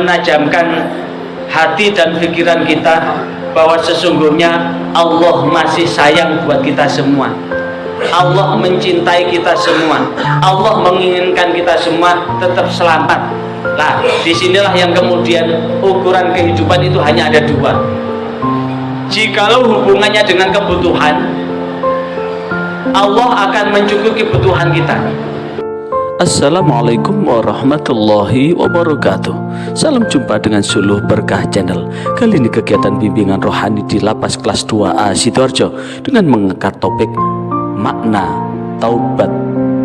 menajamkan hati dan pikiran kita bahwa sesungguhnya Allah masih sayang buat kita semua. Allah mencintai kita semua. Allah menginginkan kita semua tetap selamat. Nah, disinilah yang kemudian ukuran kehidupan itu hanya ada dua. Jikalau hubungannya dengan kebutuhan, Allah akan mencukupi kebutuhan kita. Assalamualaikum warahmatullahi wabarakatuh. Salam jumpa dengan Suluh Berkah Channel. Kali ini kegiatan bimbingan rohani di Lapas Kelas 2A Sidoarjo dengan mengangkat topik makna taubat,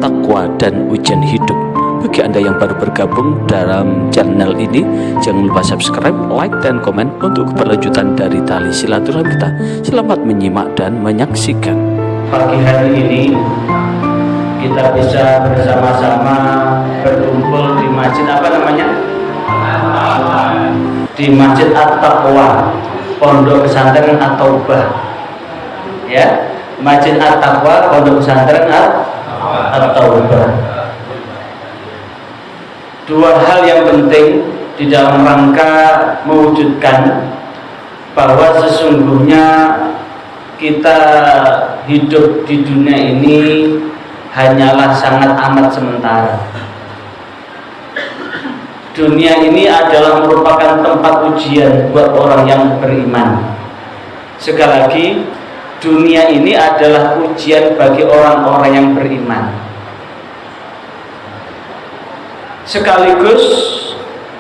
takwa, dan ujian hidup. Bagi Anda yang baru bergabung dalam channel ini, jangan lupa subscribe, like, dan komen untuk keberlanjutan dari tali silaturahmi kita. Selamat menyimak dan menyaksikan. Pagi hari ini kita bisa bersama-sama berkumpul di masjid apa namanya? Di Masjid At-Taqwa, Pondok Pesantren At-Taubah. Ya, Masjid At-Taqwa, Pondok Pesantren At-Taubah. Dua hal yang penting di dalam rangka mewujudkan bahwa sesungguhnya kita hidup di dunia ini hanyalah sangat amat sementara. Dunia ini adalah merupakan tempat ujian buat orang yang beriman. Sekali lagi, dunia ini adalah ujian bagi orang-orang yang beriman. Sekaligus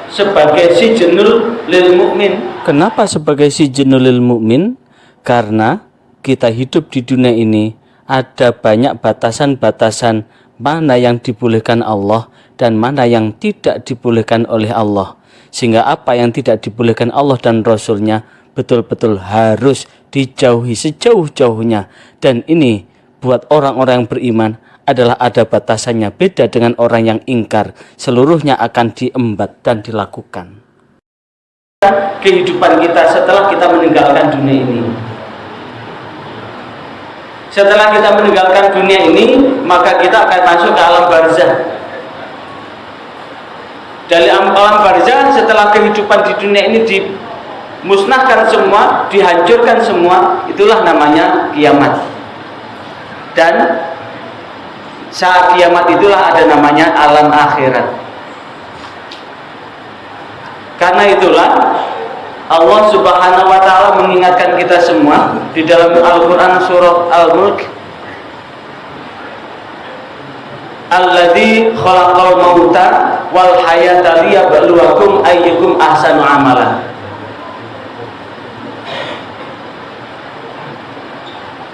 sebagai sijnul lil mukmin. Kenapa sebagai sijnul lil mukmin? Karena kita hidup di dunia ini ada banyak batasan-batasan mana yang dibolehkan Allah dan mana yang tidak dibolehkan oleh Allah. Sehingga apa yang tidak dibolehkan Allah dan Rasulnya betul-betul harus dijauhi sejauh-jauhnya. Dan ini buat orang-orang yang beriman adalah ada batasannya, beda dengan orang yang ingkar. Seluruhnya akan diembat dan dilakukan. Kehidupan kita setelah kita meninggalkan dunia ini. Setelah kita meninggalkan dunia ini, maka kita akan masuk ke alam barzah. Dari alam barzah, setelah kehidupan di dunia ini dimusnahkan semua, dihancurkan semua, itulah namanya kiamat. Dan saat kiamat itulah ada namanya alam akhirat. Karena itulah Allah Subhanahu wa taala mengingatkan kita semua di dalam Al-Qur'an surah Al-Mulk, alladzi khalaqal mauta wal hayata liyabluwakum ayyukum ahsanu amala.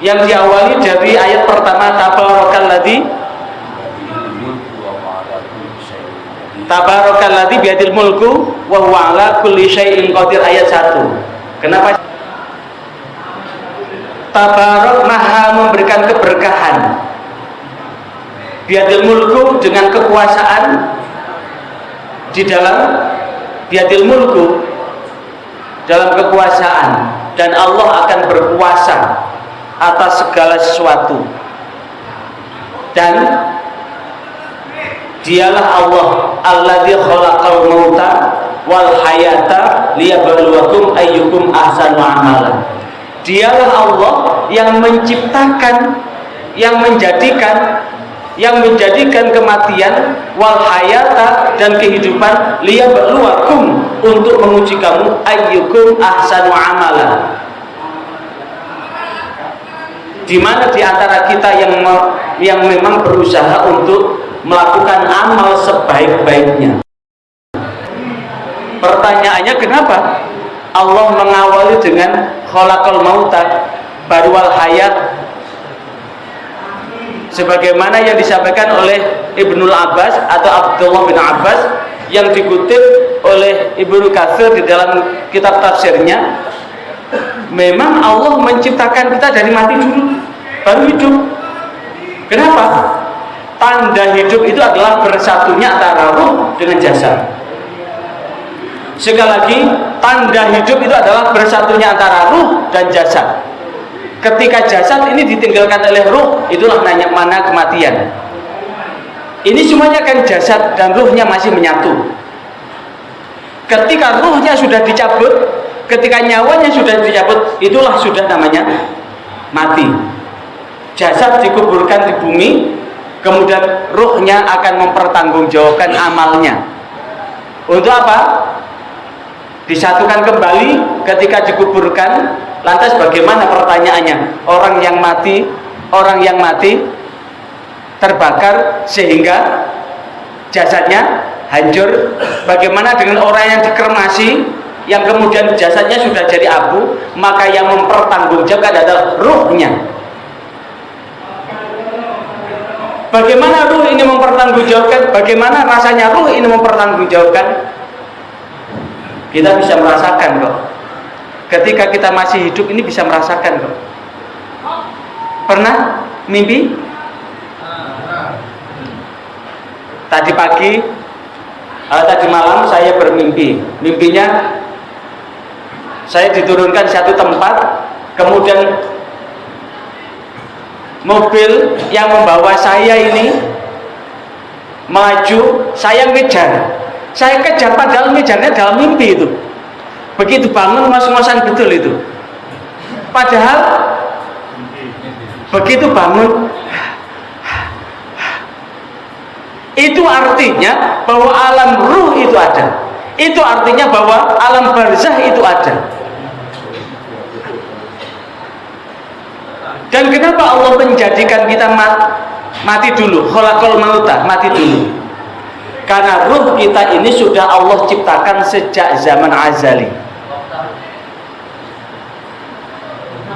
Yang diawali dari ayat pertama, Tabarakalladzi biadil mulku wa huwa ala kulli syai'in qadir, ayat 1. Kenapa? Tabarak, maha memberikan keberkahan. Biadil mulku, dengan kekuasaan di dalam biadil mulku, dalam kekuasaan, dan Allah akan berkuasa atas segala sesuatu. Dan dialah Allah alladzi khalaqal mauta wal hayata liyabluwakum ayyukum ahsanu amala. Dialah Allah yang menciptakan, yang menjadikan kematian, wal hayata, dan kehidupan, liyabluwakum, untuk menguji kamu, ayyukum ahsanu amala. Di mana di antara kita yang memang berusaha untuk melakukan amal sebaik-baiknya. Pertanyaannya, kenapa Allah mengawali dengan khalaqal mauta baru wal hayat, sebagaimana yang disampaikan oleh Ibnul Abbas atau Abdullah bin Abbas yang dikutip oleh Ibnu Katsir di dalam kitab tafsirnya. Memang Allah menciptakan kita dari mati dulu baru hidup. Kenapa? Tanda hidup itu adalah bersatunya antara ruh dengan jasad. Sekali lagi, tanda hidup itu adalah bersatunya antara ruh dan jasad. Ketika jasad ini ditinggalkan oleh ruh, itulah mana kematian. Ini semuanya kan jasad dan ruhnya masih menyatu. Ketika ruhnya sudah dicabut, ketika nyawanya sudah dicabut, itulah sudah namanya mati. Jasad dikuburkan di bumi, kemudian ruhnya akan mempertanggungjawabkan amalnya. Untuk apa? Disatukan kembali ketika dikuburkan. Lantas bagaimana pertanyaannya? Orang yang mati terbakar sehingga jasadnya hancur. Bagaimana dengan orang yang dikremasi, yang kemudian jasadnya sudah jadi abu? Maka yang mempertanggungjawabkan adalah ruhnya. Bagaimana ruh ini mempertanggungjawabkan? Bagaimana rasanya ruh ini mempertanggungjawabkan? Kita bisa merasakan kok. Ketika kita masih hidup ini bisa merasakan kok. Pernah mimpi? Tadi pagi, tadi malam saya bermimpi. Mimpinya saya diturunkan satu tempat, kemudian mobil yang membawa saya ini maju, saya ngejar. Saya kejar, padahal ngejarnya dalam mimpi itu. Begitu bangun ngos-ngosan betul itu. Padahal begitu bangun, itu artinya bahwa alam ruh itu ada. Itu artinya bahwa alam barzah itu ada. Dan kenapa Allah menjadikan kita mati dulu? Khalaqal mauta, mati dulu. Karena ruh kita ini sudah Allah ciptakan sejak zaman azali.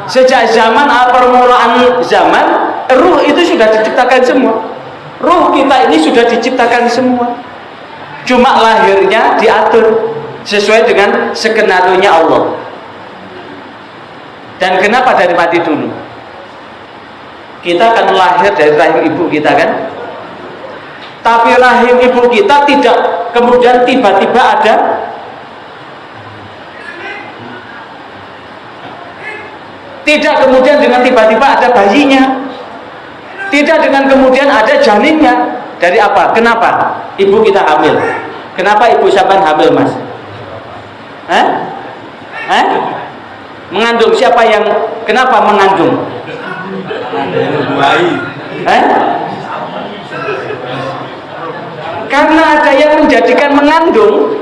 Sejak zaman permulaan zaman, ruh itu sudah diciptakan semua. Ruh kita ini sudah diciptakan semua. Cuma lahirnya diatur sesuai dengan skenario-nya Allah. Dan kenapa dari mati dulu? Kita akan lahir dari rahim ibu kita kan? Tapi rahim ibu kita tidak kemudian tiba-tiba ada. Tidak kemudian dengan tiba-tiba ada bayinya. Tidak dengan kemudian ada janinnya. Dari apa? Kenapa? Ibu kita hamil. Kenapa ibu sampean hamil, Mas? Mengandung siapa yang kenapa mengandung? Karena ada yang menjadikan mengandung.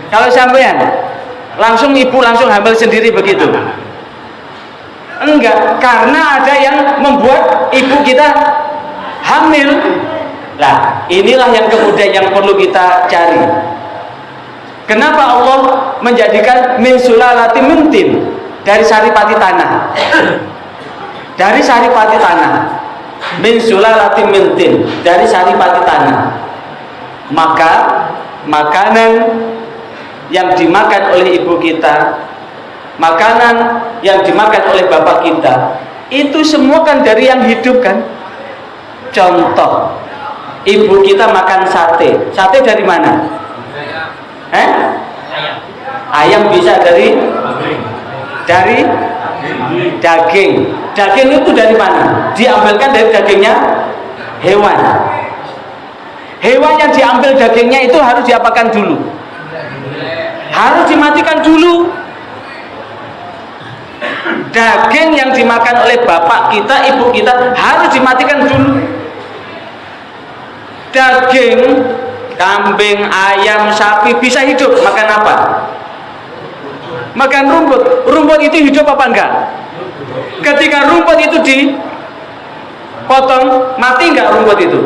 Kalau sampean langsung ibu langsung hamil sendiri begitu? Enggak, karena ada yang membuat ibu kita hamil. Nah, inilah yang kemudian yang perlu kita cari. Kenapa Allah menjadikan min sulalati min tin, dari saripati tanah? Dari saripati tanah. Min sulalati min tin, dari saripati tanah. Maka makanan yang dimakan oleh ibu kita, makanan yang dimakan oleh bapak kita, itu semua kan dari yang hidup kan. Contoh, ibu kita makan sate. Sate dari mana? Ayam bisa dari daging. Daging itu dari mana? Diambilkan dari dagingnya hewan. Hewan yang diambil dagingnya itu harus diapakan dulu? Harus dimatikan dulu. Daging yang dimakan oleh bapak kita, ibu kita harus dimatikan dulu. Daging kambing, ayam, sapi bisa hidup, makan apa? Makan rumput. Rumput itu hidup apa enggak? Ketika rumput itu dipotong, mati enggak rumput itu?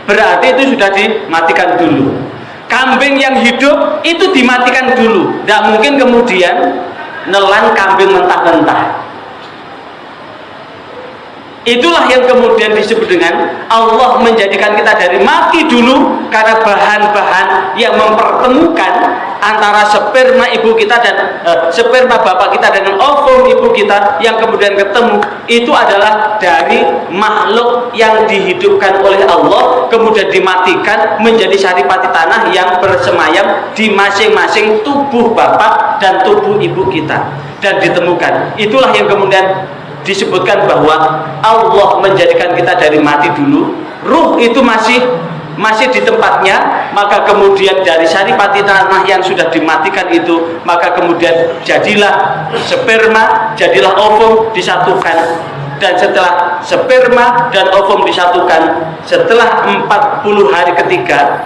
Berarti itu sudah dimatikan dulu. Kambing yang hidup itu dimatikan dulu. Tidak mungkin kemudian nelan kambing mentah-mentah. Itulah yang kemudian disebut dengan Allah menjadikan kita dari mati dulu, karena bahan-bahan yang mempertemukan antara sperma ibu kita dan sperma bapak kita dengan ovum ibu kita yang kemudian ketemu, itu adalah dari makhluk yang dihidupkan oleh Allah kemudian dimatikan menjadi saripati tanah yang bersemayam di masing-masing tubuh bapak dan tubuh ibu kita dan ditemukan. Itulah yang kemudian disebutkan bahwa Allah menjadikan kita dari mati dulu. Ruh itu masih di tempatnya, maka kemudian dari saripati tanah yang sudah dimatikan itu, maka kemudian jadilah sperma, jadilah ovum disatukan. Dan setelah sperma dan ovum disatukan, setelah 40 hari ketiga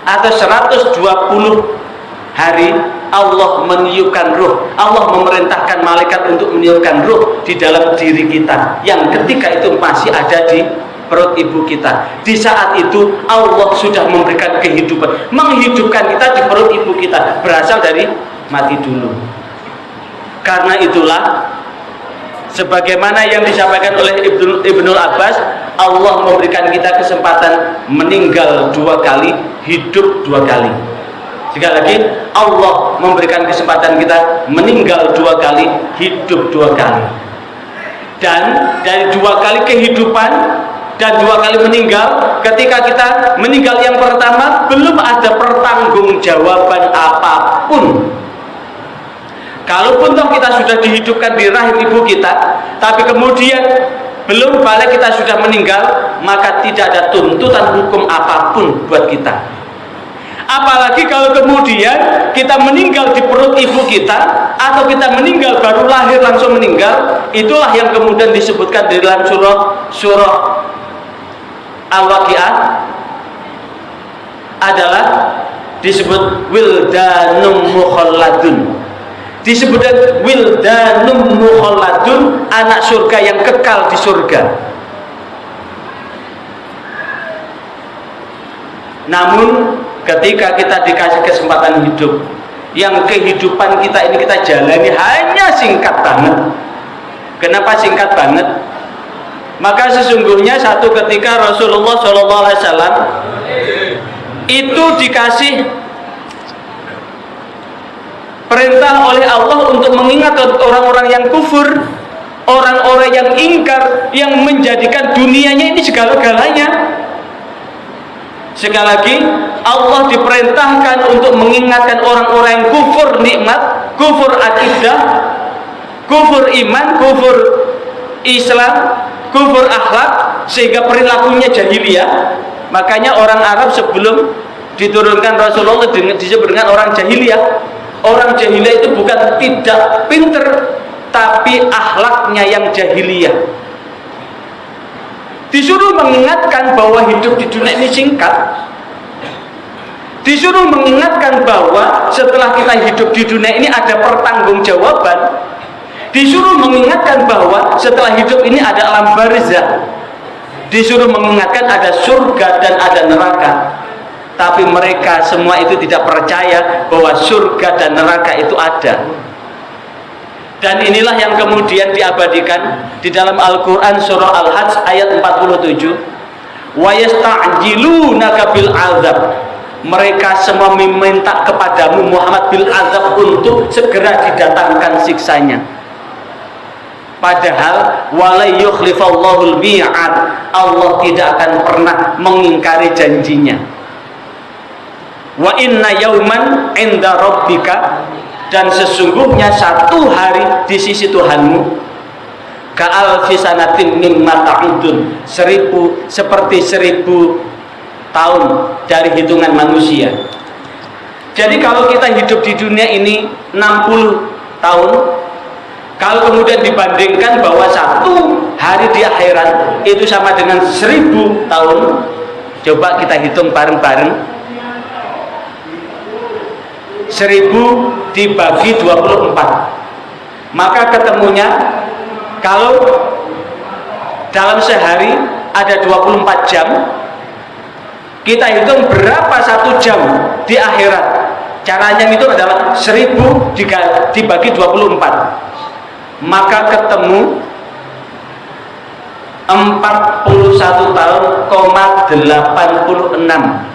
atau 120 hari, Allah meniupkan ruh. Allah memerintahkan malaikat untuk meniupkan ruh di dalam diri kita yang ketika itu masih ada di perut ibu kita. Di saat itu Allah sudah memberikan kehidupan, menghidupkan kita di perut ibu kita, berasal dari mati dulu. Karena itulah sebagaimana yang disampaikan oleh Ibnul Abbas, Allah memberikan kita kesempatan meninggal 2 kali, hidup 2 kali. Sekali lagi, Allah memberikan kesempatan kita meninggal 2 kali, hidup 2 kali. Dan dari 2 kali kehidupan dan 2 kali meninggal, ketika kita meninggal yang pertama, belum ada pertanggungjawaban apapun. Kalaupun toh kita sudah dihidupkan di rahim ibu kita, tapi kemudian belum balik kita sudah meninggal, maka tidak ada tuntutan hukum apapun buat kita. Apalagi kalau kemudian kita meninggal di perut ibu kita, atau kita meninggal baru lahir langsung meninggal. Itulah yang kemudian disebutkan di dalam surah Al-Waqiah, adalah disebut wildanum mukhalladun. Disebutkan wildanum mukhalladun, anak surga yang kekal di surga. Namun ketika kita dikasih kesempatan hidup, yang kehidupan kita ini kita jalani hanya singkat banget. Kenapa singkat banget? Maka sesungguhnya satu ketika Rasulullah SAW itu dikasih perintah oleh Allah untuk mengingat orang-orang yang kufur, orang-orang yang ingkar, yang menjadikan dunianya ini segala-galanya. Sekali lagi, Allah diperintahkan untuk mengingatkan orang-orang yang kufur nikmat, kufur akidah, kufur iman, kufur Islam, kufur akhlak, sehingga perilakunya jahiliyah. Makanya orang Arab sebelum diturunkan Rasulullah disebut dengan orang jahiliyah. Orang jahiliyah itu bukan tidak pinter, tapi akhlaknya yang jahiliyah. Disuruh mengingatkan bahwa hidup di dunia ini singkat. Disuruh mengingatkan bahwa setelah kita hidup di dunia ini ada pertanggungjawaban. Disuruh mengingatkan bahwa setelah hidup ini ada alam barzah. Disuruh mengingatkan ada surga dan ada neraka. Tapi mereka semua itu tidak percaya bahwa surga dan neraka itu ada. Dan inilah yang kemudian diabadikan di dalam Al-Quran surah Al-Hajj ayat 47. Wa yasta'jilunaka bil azab. Mereka semua meminta kepadamu Muhammad bil azab untuk segera didatangkan siksanya. Padahal wala yukhlifallahu al-mi'ad. Allah tidak akan pernah mengingkari janjinya. Wa inna yauman 'inda rabbika, dan sesungguhnya satu hari di sisi Tuhanmu ka'alfi sanatin mimma ta'udun, seperti 1000 tahun dari hitungan manusia. Jadi kalau kita hidup di dunia ini 60 tahun, kalau kemudian dibandingkan bahwa satu hari di akhirat itu sama dengan 1000 tahun, coba kita hitung bareng-bareng. 1000 dibagi 24, maka ketemunya kalau dalam sehari ada 24 jam, kita hitung berapa 1 jam di akhirat. Caranya itu adalah 1000 dibagi 24, maka ketemu 41 tahun, 86.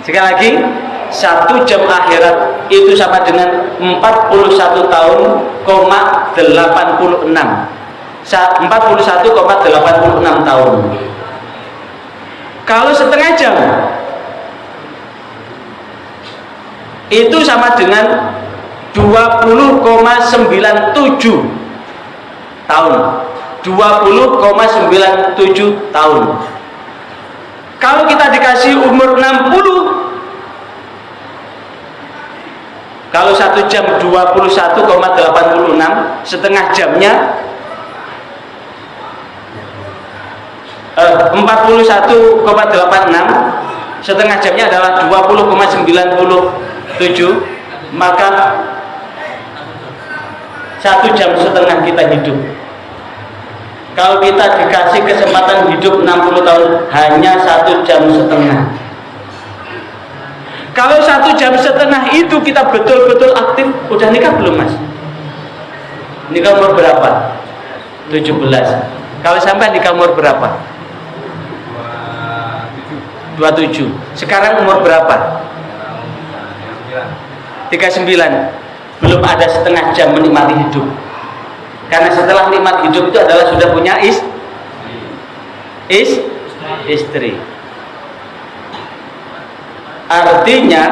Sekali lagi, 1 jam akhirat itu sama dengan 41 tahun, 86. 41,86 tahun. Kalau setengah jam itu sama dengan 20,97 tahun. 20,97 tahun. Kalau kita dikasih umur 60, kalau 1 jam 21,86, setengah jamnya 41,86, setengah jamnya adalah 20,97, maka 1 jam setengah kita hidup. Kalau kita dikasih kesempatan hidup 60 tahun, hanya 1 jam setengah. Kalau 1 jam setengah itu kita betul-betul aktif. Udah nikah belum, Mas? Nikah umur berapa? 17. Kalau sampai nikah umur berapa? 27. Sekarang umur berapa? 39. Belum ada setengah jam menikmati hidup. Karena setelah nikmat hidup itu adalah sudah punya istri. Artinya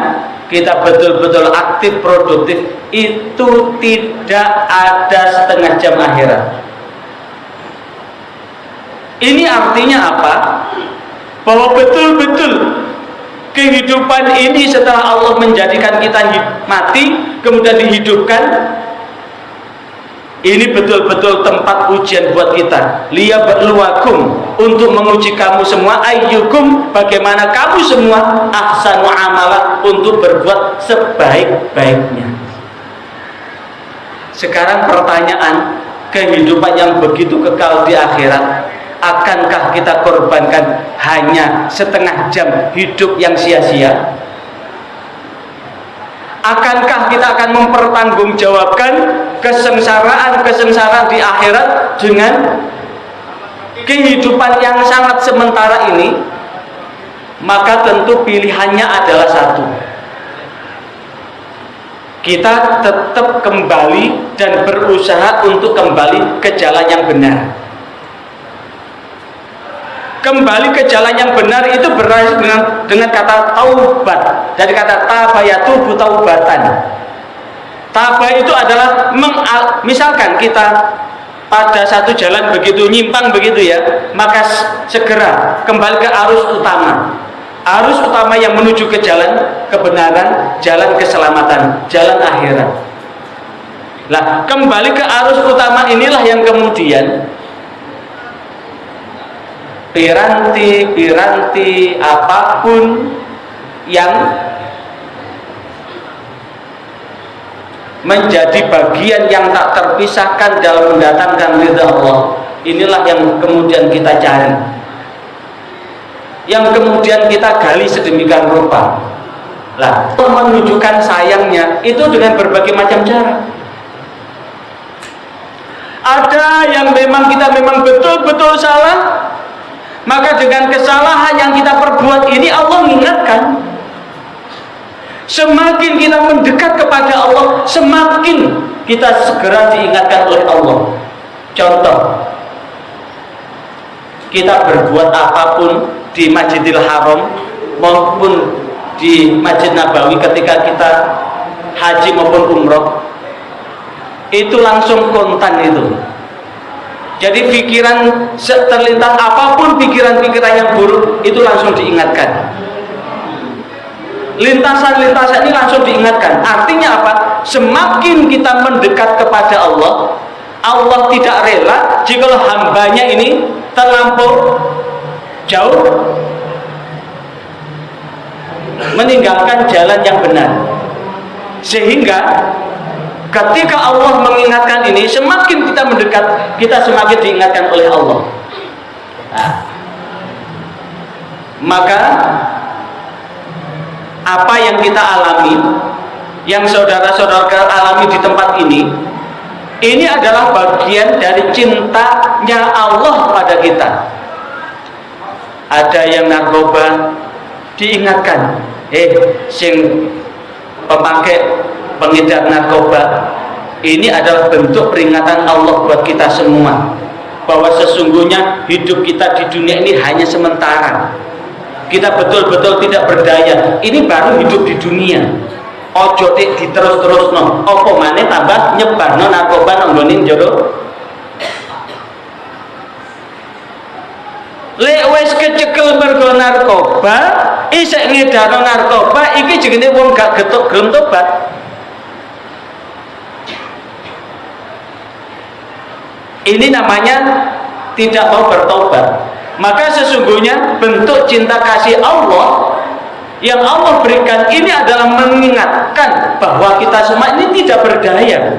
kita betul-betul aktif, produktif, itu tidak ada setengah jam akhirat. Ini artinya apa? Bahwa betul-betul kehidupan ini setelah Allah menjadikan kita mati kemudian dihidupkan, ini betul-betul tempat ujian buat kita. Liyabluwakum, untuk menguji kamu semua, ayyukum, bagaimana kamu semua, ahsanu amala, untuk berbuat sebaik-baiknya. Sekarang pertanyaan, kehidupan yang begitu kekal di akhirat, akankah kita korbankan hanya setengah jam hidup yang sia-sia? Akankah kita akan mempertanggungjawabkan kesengsaraan di akhirat dengan kehidupan yang sangat sementara ini? Maka tentu pilihannya adalah satu. Kita tetap kembali dan berusaha untuk kembali ke jalan yang benar. Kembali ke jalan yang benar itu berarti dengan kata taubat, dari kata tabayatu taubatan. Taba itu adalah misalkan kita pada satu jalan begitu nyimpang begitu ya, maka segera kembali ke arus utama. Arus utama yang menuju ke jalan kebenaran, jalan keselamatan, jalan akhirat. Nah, kembali ke arus utama inilah yang kemudian piranti apapun yang menjadi bagian yang tak terpisahkan dalam mendatangkan ridha Allah, inilah yang kemudian kita cari, yang kemudian kita gali sedemikian rupa. Lah, menunjukkan sayangnya itu dengan berbagai macam cara. Ada yang kita memang betul-betul salah, maka dengan kesalahan yang kita perbuat ini Allah mengingatkan. Semakin kita mendekat kepada Allah, semakin kita segera diingatkan oleh Allah. Contoh, kita berbuat apapun di Masjidil Haram maupun di Masjid Nabawi ketika kita haji maupun umroh, itu langsung kontan itu. Jadi pikiran terlintas apapun, pikiran-pikiran yang buruk itu langsung diingatkan. Lintasan-lintasan ini langsung diingatkan. Artinya apa? Semakin kita mendekat kepada Allah, Allah tidak rela jika hambanya ini terlampau jauh meninggalkan jalan yang benar. Sehingga ketika Allah mengingatkan ini, semakin kita mendekat, kita semakin diingatkan oleh Allah. Nah, maka apa yang kita alami, yang saudara-saudara alami di tempat ini adalah bagian dari cintanya Allah pada kita. Ada yang narkoba, diingatkan, sing pemakai pengedar narkoba, ini adalah bentuk peringatan Allah buat kita semua, bahwa sesungguhnya hidup kita di dunia ini hanya sementara. Kita betul-betul tidak berdaya. Ini baru hidup di dunia. Ojo diterus-terusno. Apa maneh tambah nyebarno narkoba nang nggone jero. Lek wis kecekel mergo narkoba, isek ngedarno narkoba, iki jenenge wong gak getuk gelem tobat. Ini namanya tidak mau bertobat. Maka sesungguhnya bentuk cinta kasih Allah yang Allah berikan ini adalah mengingatkan bahwa kita semua ini tidak berdaya.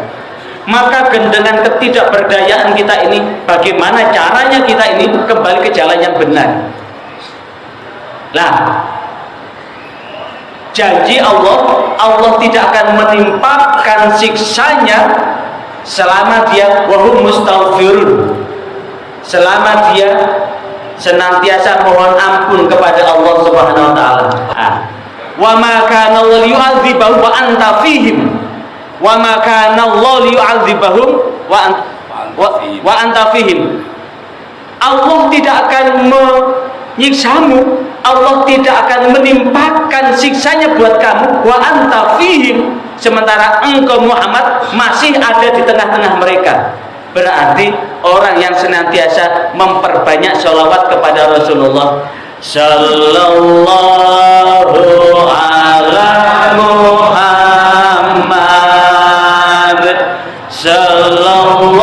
Maka dengan ketidakberdayaan kita ini, bagaimana caranya kita ini kembali ke jalan yang benar. Nah, janji Allah tidak akan menimpakan siksanya selama dia wahum mustaghfirun, selama dia senantiasa mohon ampun kepada Allah Subhanahu wa taala. Wa ma kana Allah yu'adzibahum wa anta fihim. Wa ma kana Allah yu'adzibahum wa anta fihim. Allah tidak akan menyiksamu, Allah tidak akan menimpakan siksanya buat kamu wa anta fihim, sementara engkau Muhammad masih ada di tengah-tengah mereka. Berarti orang yang senantiasa memperbanyak sholawat kepada Rasulullah sallallahu ala Muhammad sallallahu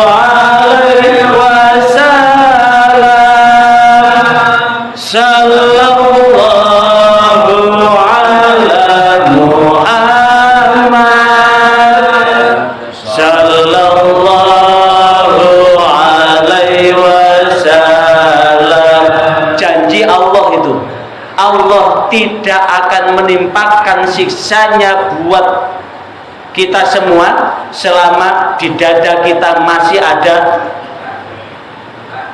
alaihi wasallam sallallahu ala Muhammad sallallahu alaihi wasallam. Janji Allah itu, Allah tidak akan menimpakan siksanya buat kita semua selama di dada kita masih ada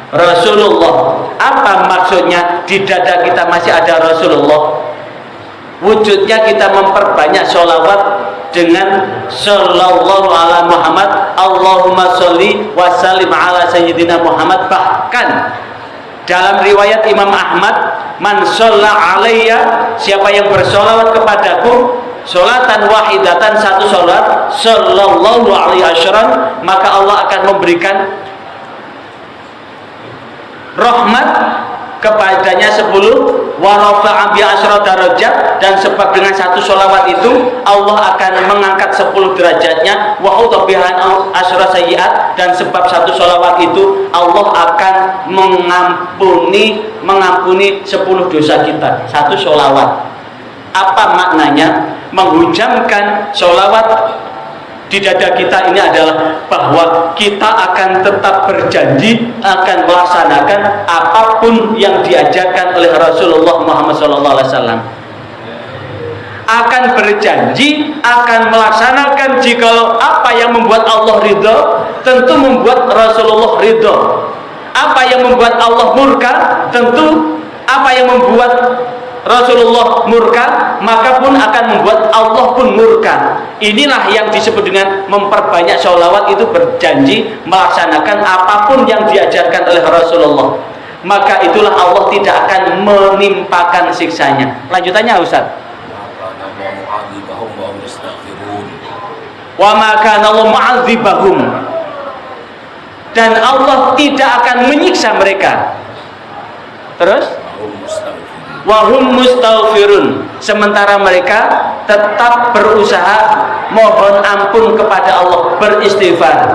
Rasulullah. Apa maksudnya di dada kita masih ada Rasulullah? Wujudnya kita memperbanyak sholawat dengan sallallahu ala Muhammad, Allahumma sholli wa sallim ala sayyidina Muhammad. Bahkan dalam riwayat Imam Ahmad, man sholla alayya, siapa yang bersolawat kepadaku sholatan wahidatan, satu sholat, sallallahu alaihi asyran, maka Allah akan memberikan rahmat kepadanya 10, wa rafa'a bi asyra darajat, dan sebab dengan satu sholawat itu Allah akan mengangkat 10 derajatnya, wa utabihan asyra sayyiat, dan sebab satu sholawat itu Allah akan mengampuni 10 dosa kita. Satu sholawat. Apa maknanya? Menghujamkan sholawat di dada kita ini adalah bahwa kita akan tetap berjanji akan melaksanakan apapun yang diajarkan oleh Rasulullah Muhammad SAW. Akan berjanji akan melaksanakan jikalau apa yang membuat Allah ridho, tentu membuat Rasulullah ridho. Apa yang membuat Allah murka, tentu apa yang membuat Rasulullah murka, maka pun akan membuat Allah pun murka. Inilah yang disebut dengan memperbanyak sholawat, itu berjanji melaksanakan apapun yang diajarkan oleh Rasulullah. Maka itulah Allah tidak akan menimpakan siksanya. Lanjutannya Ustaz. Wa ma kana Allah mu'adzibahum, dan Allah tidak akan menyiksa mereka. Terus wahum mustaghfirun, sementara mereka tetap berusaha mohon ampun kepada Allah, beristighfar.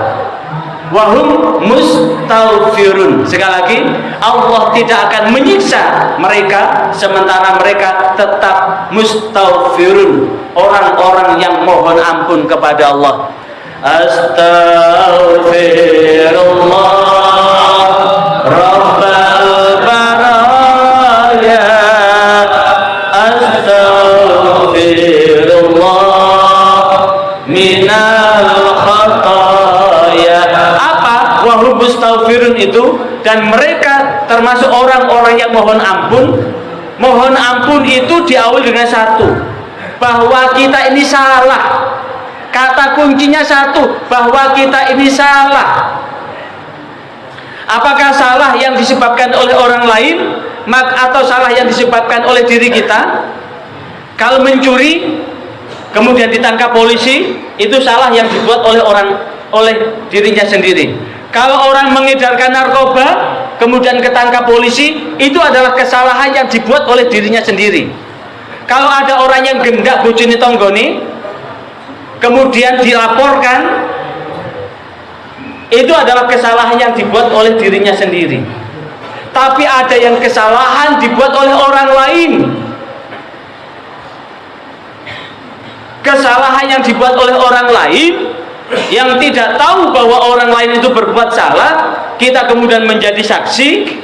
Wahum mustaghfirun, sekali lagi Allah tidak akan menyiksa mereka sementara mereka tetap mustaghfirun, orang-orang yang mohon ampun kepada Allah. Astaghfirullah rabbal baraya, astaghfirullah minal khataya. Apa wahum mustaghfirun itu? Dan mereka termasuk orang-orang yang mohon ampun. Mohon ampun itu diawali dengan satu, bahwa kita ini salah. Kata kuncinya satu, bahwa kita ini salah. Apakah salah yang disebabkan oleh orang lain atau salah yang disebabkan oleh diri kita? Kalau mencuri kemudian ditangkap polisi, itu salah yang dibuat oleh dirinya sendiri. Kalau orang mengedarkan narkoba kemudian ketangkap polisi, itu adalah kesalahan yang dibuat oleh dirinya sendiri. Kalau ada orang yang gendak bojone tonggone, kemudian dilaporkan, itu adalah kesalahan yang dibuat oleh dirinya sendiri. Tapi ada yang kesalahan dibuat oleh orang lain. Kesalahan yang dibuat oleh orang lain yang tidak tahu bahwa orang lain itu berbuat salah, kita kemudian menjadi saksi,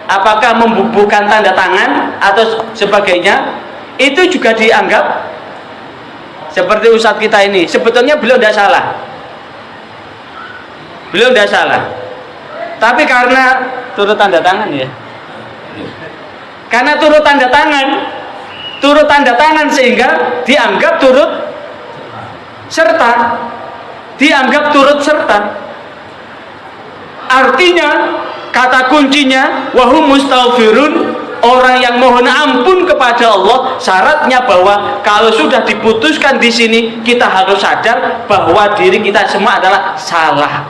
apakah membubuhkan tanda tangan atau sebagainya, itu juga dianggap seperti ustadz kita ini. Sebetulnya beliau tidak salah, beliau tidak salah, tapi karena turut tanda tangan ya, karena turut tanda tangan sehingga dianggap turut serta. Artinya kata kuncinya wahum mustaghfirun, orang yang mohon ampun kepada Allah. Syaratnya bahwa kalau sudah diputuskan di sini, kita harus sadar bahwa diri kita semua adalah salah.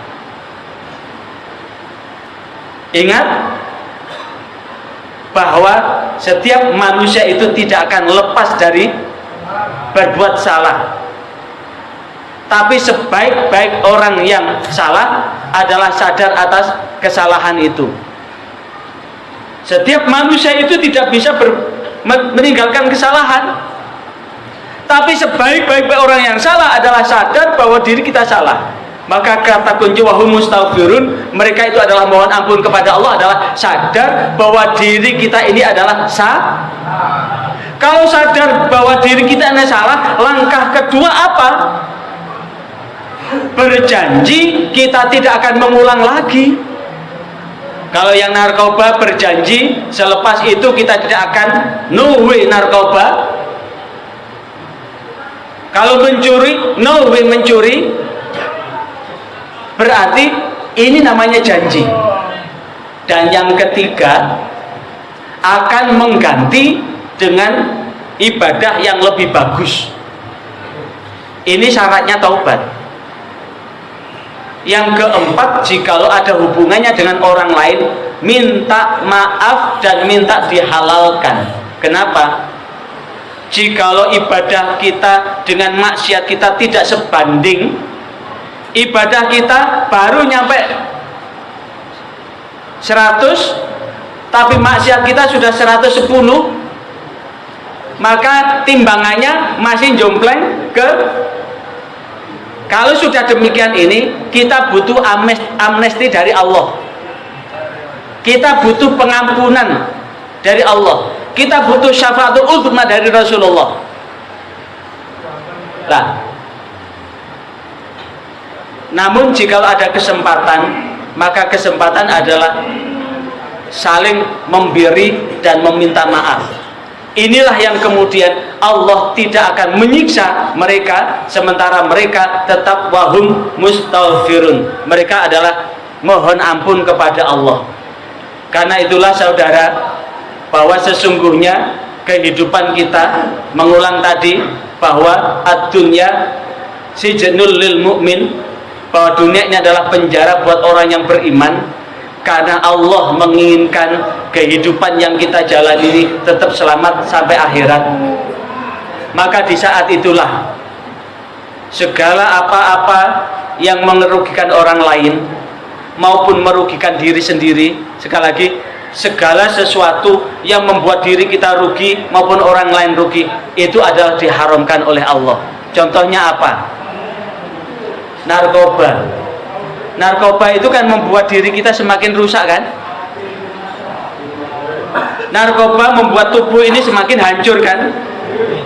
Ingat bahwa setiap manusia itu tidak akan lepas dari berbuat salah. Tapi sebaik-baik orang yang salah adalah sadar atas kesalahan itu. Setiap manusia itu tidak bisa meninggalkan kesalahan. Tapi sebaik-baik orang yang salah adalah sadar bahwa diri kita salah. Maka kata kunci wahum mustaghfirun, mereka itu adalah mohon ampun kepada Allah, adalah sadar bahwa diri kita ini adalah salah. Kalau sadar bahwa diri kita ini salah, langkah kedua apa? Berjanji kita tidak akan mengulang lagi. Kalau yang narkoba berjanji selepas itu kita tidak akan no way narkoba. Kalau mencuri, no way mencuri. Berarti ini namanya janji. Dan yang ketiga, akan mengganti dengan ibadah yang lebih bagus. Ini syaratnya taubat. Yang keempat, jikalau ada hubungannya dengan orang lain, minta maaf dan minta dihalalkan. Kenapa? Jikalau ibadah kita dengan maksiat kita tidak sebanding, ibadah kita baru nyampe 100 tapi maksiat kita sudah 110, maka timbangannya masih jompleng ke. Kalau sudah demikian ini, kita butuh amnesti dari Allah, kita butuh pengampunan dari Allah, kita butuh syafaatul uzma dari Rasulullah. Nah, namun jika ada kesempatan, maka kesempatan adalah saling memberi dan meminta maaf. Inilah yang kemudian Allah tidak akan menyiksa mereka, sementara mereka tetap wahum mustaghfirun. Mereka adalah mohon ampun kepada Allah. Karena itulah saudara, bahwa sesungguhnya kehidupan kita, mengulang tadi bahwa ad-dunya sijnul lil mu'min, bahwa dunia ini adalah penjara buat orang yang beriman. Karena Allah menginginkan kehidupan yang kita jalani ini tetap selamat sampai akhirat. Maka di saat itulah segala apa-apa yang merugikan orang lain maupun merugikan diri sendiri, sekali lagi, segala sesuatu yang membuat diri kita rugi maupun orang lain rugi, itu adalah diharamkan oleh Allah. Contohnya apa? Narkoba. Narkoba itu kan membuat diri kita semakin rusak kan? Narkoba membuat tubuh ini semakin hancur kan?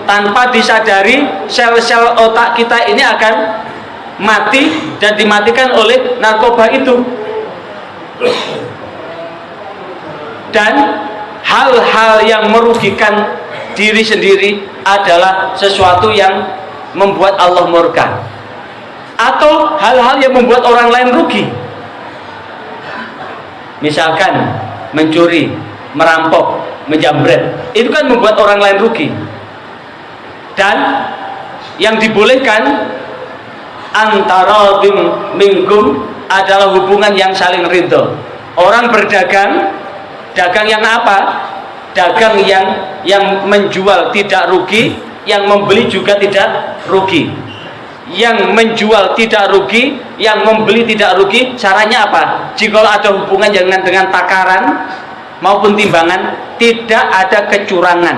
Tanpa disadari sel-sel otak kita ini akan mati dan dimatikan oleh narkoba itu. Dan hal-hal yang merugikan diri sendiri adalah sesuatu yang membuat Allah murka, atau hal-hal yang membuat orang lain rugi. Misalkan mencuri, merampok, menjamret, itu kan membuat orang lain rugi. Dan yang dibolehkan antara minkum adalah hubungan yang saling ridho. Orang berdagang, dagang yang apa? Dagang yang menjual tidak rugi, yang membeli juga tidak rugi. Yang menjual tidak rugi, yang membeli tidak rugi. Caranya apa? Jika ada hubungan dengan takaran maupun timbangan, tidak ada kecurangan.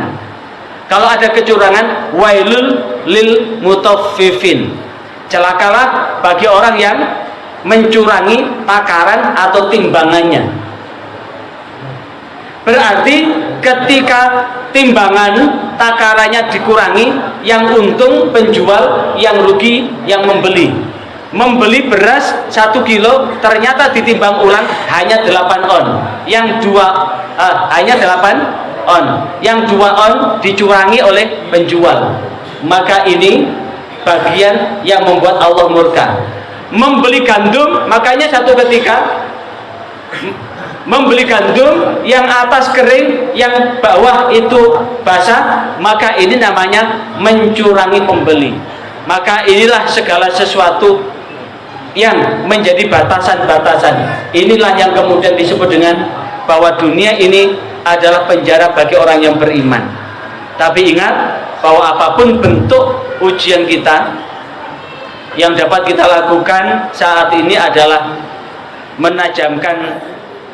Kalau ada kecurangan, wailul lil mutaffifin, celakalah bagi orang yang mencurangi takaran atau timbangannya. Berarti ketika timbangan takarannya dikurangi, yang untung penjual, yang rugi yang membeli. Membeli beras 1 kilo ternyata ditimbang ulang hanya 8 on, yang 2 hanya 8 on, yang 2 on dicurangi oleh penjual. Maka ini bagian yang membuat Allah murka. Membeli gandum, makanya satu ketika membeli gandum yang atas kering, yang bawah itu basah, maka ini namanya mencurangi pembeli. Maka inilah segala sesuatu yang menjadi batasan-batasan. Inilah yang kemudian disebut dengan bahwa dunia ini adalah penjara bagi orang yang beriman. Tapi ingat bahwa apapun bentuk ujian kita, yang dapat kita lakukan saat ini adalah menajamkan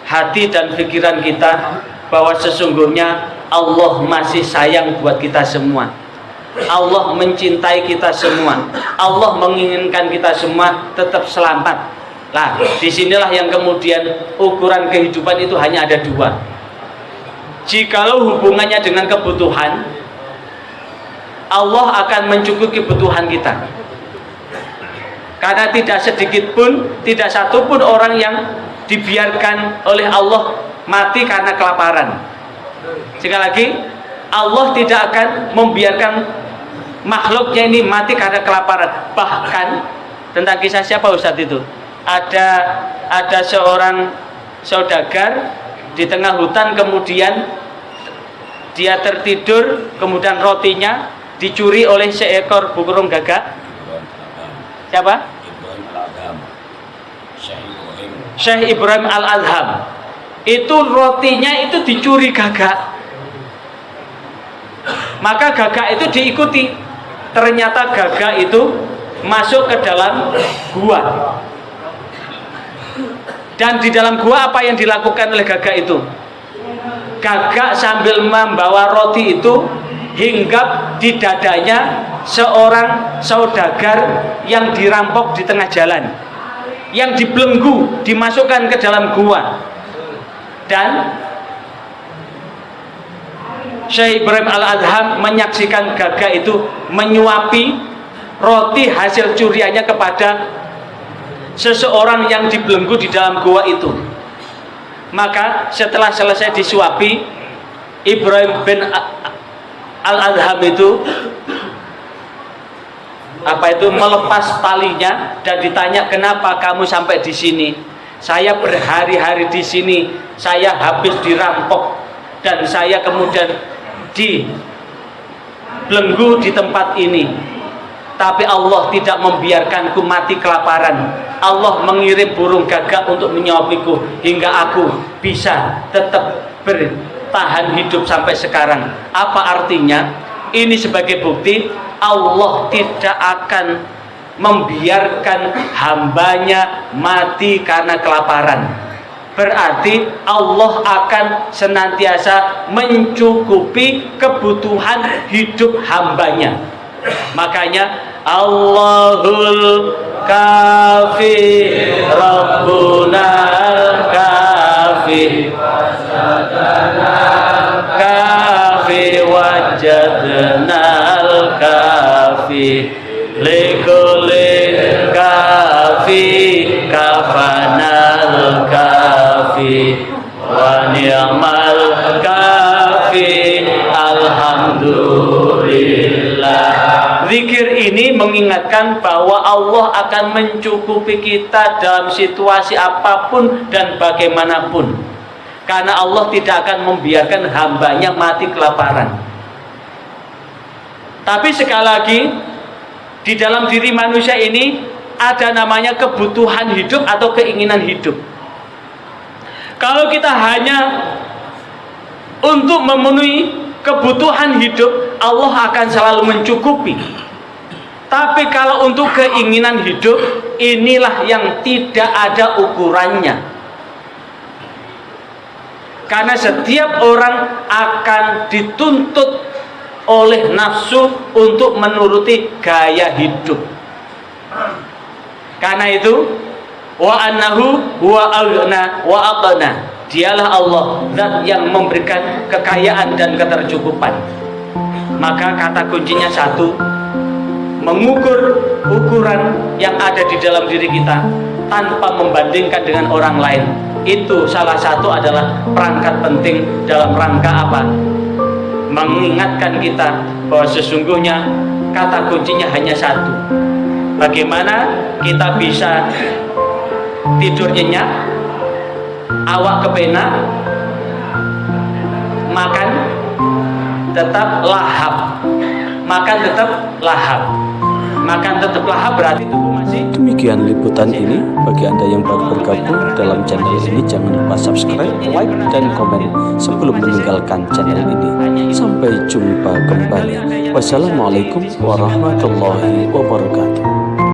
hati dan pikiran kita bahwa sesungguhnya Allah masih sayang buat kita semua. Allah mencintai kita semua. Allah menginginkan kita semua tetap selamat. Nah, disinilah yang kemudian ukuran kehidupan itu hanya ada 2. Jikalau hubungannya dengan kebutuhan, Allah akan mencukupi kebutuhan kita. Karena tidak sedikit pun, tidak satu pun orang yang dibiarkan oleh Allah mati karena kelaparan. Sekali lagi, Allah tidak akan membiarkan makhluknya ini mati karena kelaparan. Bahkan tentang kisah siapa Ustadz itu? Ada seorang saudagar di tengah hutan, kemudian dia tertidur, kemudian rotinya dicuri oleh seekor burung gagak. Siapa? Syekh Ibrahim Al-Adham. Itu rotinya itu dicuri gagak. Maka gagak itu diikuti. Ternyata gagak itu masuk ke dalam gua. Dan di dalam gua apa yang dilakukan oleh gagak itu? Gagak sambil membawa roti itu hinggap di dadanya seorang saudagar yang dirampok di tengah jalan, yang dibelenggu, dimasukkan ke dalam gua. Dan Syekh Ibrahim Al-Adham menyaksikan gagak itu menyuapi roti hasil curiannya kepada seseorang yang dibelenggu di dalam gua itu. Maka setelah selesai disuapi, Ibrahim bin Al-Adham itu melepas talinya dan ditanya, kenapa kamu sampai di sini? Saya berhari-hari di sini, saya habis dirampok dan saya kemudian dibelenggu di tempat ini. Tapi Allah tidak membiarkanku mati kelaparan. Allah mengirim burung gagak untuk menyuapiku hingga aku bisa tetap bertahan hidup sampai sekarang. Apa artinya? Ini sebagai bukti Allah tidak akan membiarkan hambanya mati karena kelaparan. Berarti Allah akan senantiasa mencukupi kebutuhan hidup hambanya. Makanya Allahul kafi Rabbuna kafi kafi wajadnal kafi likulil kafi kafanal kafi wa ni'mal kafi alhamdulillah. Zikir ini mengingatkan bahwa Allah akan mencukupi kita dalam situasi apapun dan bagaimanapun. Karena Allah tidak akan membiarkan hambanya mati kelaparan. Tapi sekali lagi, di dalam diri manusia ini ada namanya kebutuhan hidup atau keinginan hidup. Kalau kita hanya untuk memenuhi kebutuhan hidup, Allah akan selalu mencukupi. Tapi kalau untuk keinginan hidup, inilah yang tidak ada ukurannya. Karena setiap orang akan dituntut oleh nafsu untuk menuruti gaya hidup. Karena itu, wa annahu huwa aghna wa aqna. Dialah Allah, zat yang memberikan kekayaan dan ketercukupan. Maka kata kuncinya satu, mengukur ukuran yang ada di dalam diri kita tanpa membandingkan dengan orang lain. Itu salah satu adalah perangkat penting dalam rangka apa? Mengingatkan kita bahwa sesungguhnya kata kuncinya hanya satu. Bagaimana kita bisa tidur nyenyak, awak kepenak, makan tetap lahap, makan tetap lahap, makan tetap lahap berarti tubuh masih. Demikian liputan ini. Bagi Anda yang baru bergabung dalam channel ini, jangan lupa subscribe, like, dan komen sebelum meninggalkan channel ini. Sampai jumpa kembali. Wassalamualaikum warahmatullahi wabarakatuh.